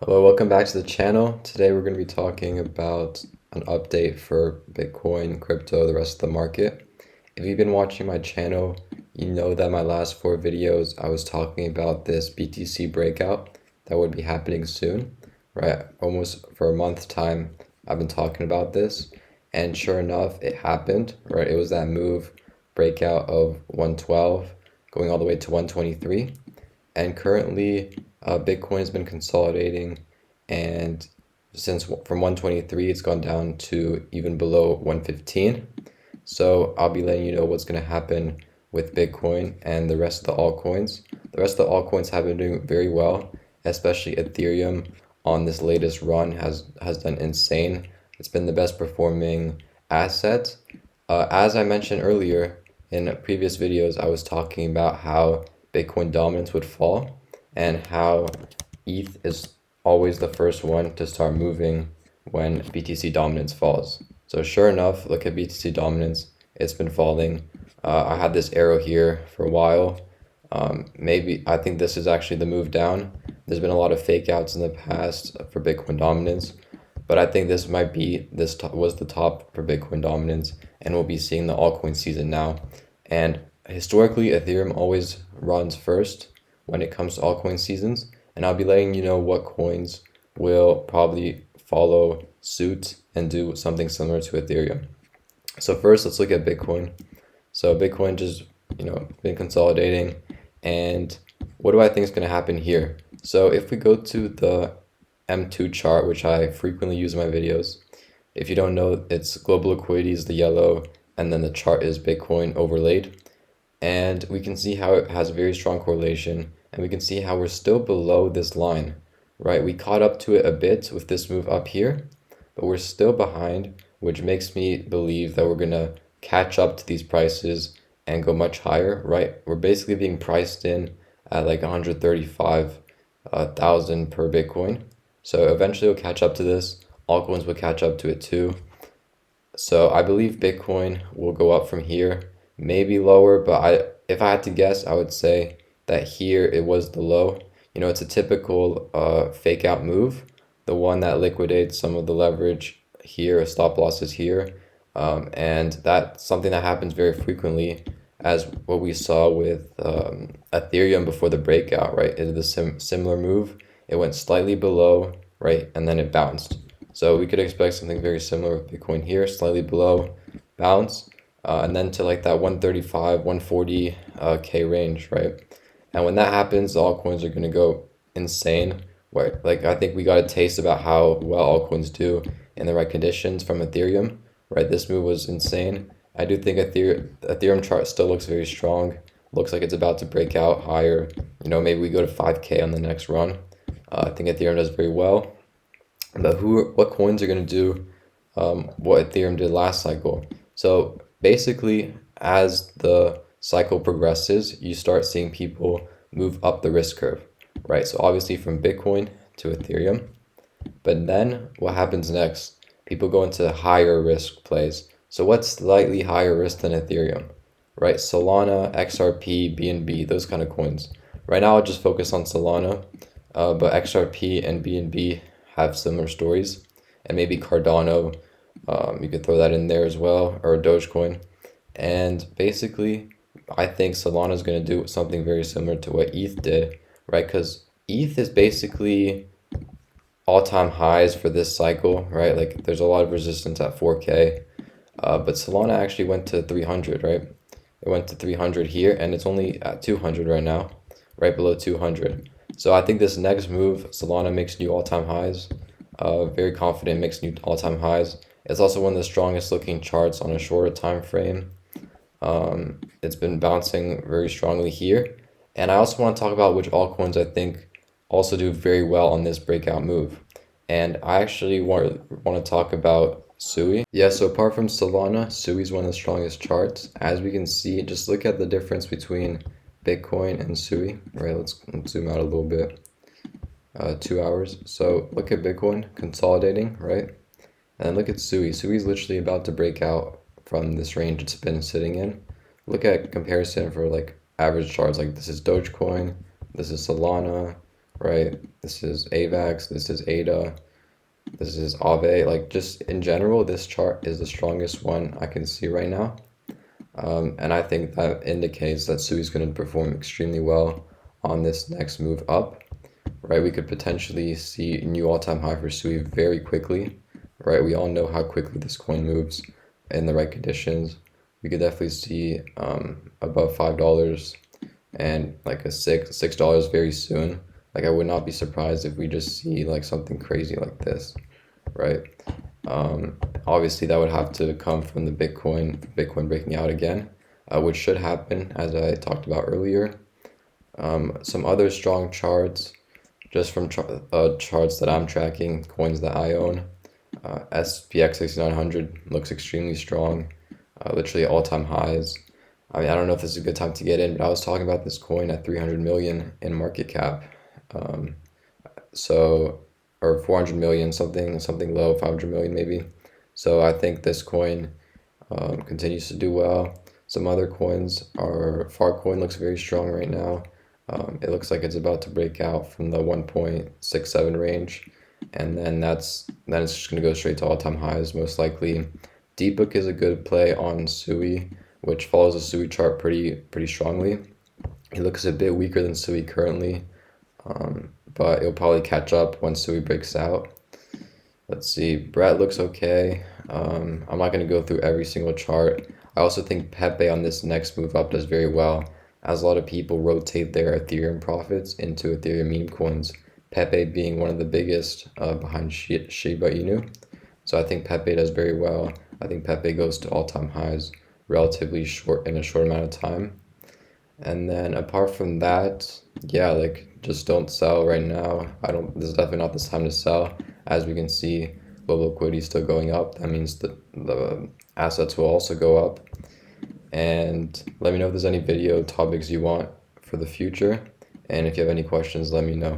Hello, welcome back to the channel. Today we're going to be talking about an update for Bitcoin, crypto, the rest of the market. If you've been watching my channel, you know that my last four videos I was talking about this BTC breakout that would be happening soon, right? Almost for a month's time I've been talking about this, and sure enough, it happened, right? It was that move breakout of 112 going all the way to 123. And currently, Bitcoin has been consolidating, and since from 123, it's gone down to even below 115. So I'll be letting you know what's going to happen with Bitcoin and the rest of the altcoins. The rest of the altcoins have been doing very well, especially Ethereum on this latest run has done insane. It's been the best performing asset. As I mentioned earlier in previous videos, I was talking about how Bitcoin dominance would fall and how ETH is always the first one to start moving when BTC dominance falls. So sure enough, look at BTC dominance. It's been falling. I had this arrow here for a while. Maybe I think this is actually the move down. There's been a lot of fake outs in the past for Bitcoin dominance, but I think this was the top for Bitcoin dominance, and we'll be seeing the altcoin season now. And historically, Ethereum always runs first when it comes to altcoin seasons, and I'll be letting you know what coins will probably follow suit and do something similar to Ethereum. So first, let's look at Bitcoin. So Bitcoin just, been consolidating, and what do I think is going to happen here? So if we go to the M2 chart, which I frequently use in my videos, if you don't know, it's global liquidity is the yellow, and then the chart is Bitcoin overlaid. And we can see how it has a very strong correlation, and we can see how we're still below this line, right? We caught up to it a bit with this move up here, but we're still behind, which makes me believe that we're gonna catch up to these prices and go much higher, right? We're basically being priced in at like 135,000 per Bitcoin. So eventually we'll catch up to this. Altcoins will catch up to it too. So I believe Bitcoin will go up from here, maybe lower, but if I had to guess, I would say that here it was the low. It's a typical fake out move, the one that liquidates some of the leverage here, stop losses here. And that's something that happens very frequently, as what we saw with Ethereum before the breakout, right? It did the similar move. It went slightly below, right? And then it bounced. So we could expect something very similar with Bitcoin here, slightly below, bounce, and then to like that 135, 140 K range, right? And when that happens, the altcoins are going to go insane. Where like I think we got a taste about how well altcoins do in the right conditions from Ethereum, right? This move was insane. I do think Ethereum chart still looks very strong. Looks like it's about to break out higher. Maybe we go to 5K on the next run. I think Ethereum does very well. But what coins are going to do what Ethereum did last cycle? So basically, as the cycle progresses, you start seeing people move up the risk curve, right? So obviously from Bitcoin to Ethereum. But then what happens next? People go into higher risk plays. So what's slightly higher risk than Ethereum, right? Solana, XRP, BNB, those kind of coins. Right now, I'll just focus on Solana, but XRP and BNB have similar stories, and maybe Cardano, you could throw that in there as well, or Dogecoin. And basically, I think Solana is going to do something very similar to what ETH did, right? Because ETH is basically all-time highs for this cycle, right? Like there's a lot of resistance at 4K, but Solana actually went to 300, right? It went to 300 here, and it's only at 200 right now, right below 200. So I think this next move, Solana makes new all-time highs. Very confident makes new all-time highs. It's also one of the strongest looking charts on a shorter time frame. It's been bouncing very strongly here. And I also want to talk about which altcoins I think also do very well on this breakout move. And I actually want to talk about Sui. Yeah, so apart from Solana, Sui is one of the strongest charts. As we can see, just look at the difference between Bitcoin and Sui, right? Let's zoom out a little bit. 2 hours. So look at Bitcoin consolidating, right? And then look at Sui. Sui is literally about to break out from this range it's been sitting in. Look at comparison for like average charts. Like this is Dogecoin, this is Solana, right? This is AVAX, this is ADA, this is AVE. Like just in general, this chart is the strongest one I can see right now. And I think that indicates that Sui is going to perform extremely well on this next move up, right? We could potentially see a new all-time high for Sui very quickly, right? We all know how quickly this coin moves in the right conditions. We could definitely see above $5 and like a $6 very soon. Like I would not be surprised if we just see like something crazy like this, right? Obviously that would have to come from the Bitcoin breaking out again, which should happen as I talked about earlier. Some other strong charts, just from charts that I'm tracking, coins that I own. SPX 6900 looks extremely strong, literally all-time highs. I mean, I don't know if this is a good time to get in, but I was talking about this coin at 300 million in market cap. So, or 400 million, something low, 500 million maybe. So I think this coin continues to do well. Some other coins are, Farcoin looks very strong right now. It looks like it's about to break out from the 1.67 range, and then it's just going to go straight to all-time highs most likely. Deepbook is a good play on Sui, which follows the Sui chart pretty strongly. It looks a bit weaker than Sui currently, but it'll probably catch up once Sui breaks out. Let's see, Brett looks okay. I'm not going to go through every single chart. I also think Pepe on this next move up does very well, as a lot of people rotate their Ethereum profits into Ethereum meme coins, Pepe being one of the biggest behind Shiba Inu. So I think Pepe does very well. I think Pepe goes to all-time highs relatively short in a short amount of time. And then apart from that, yeah, like just don't sell right now. This is definitely not the time to sell. As we can see, global liquidity is still going up. That means the assets will also go up. And let me know if there's any video topics you want for the future. And if you have any questions, let me know.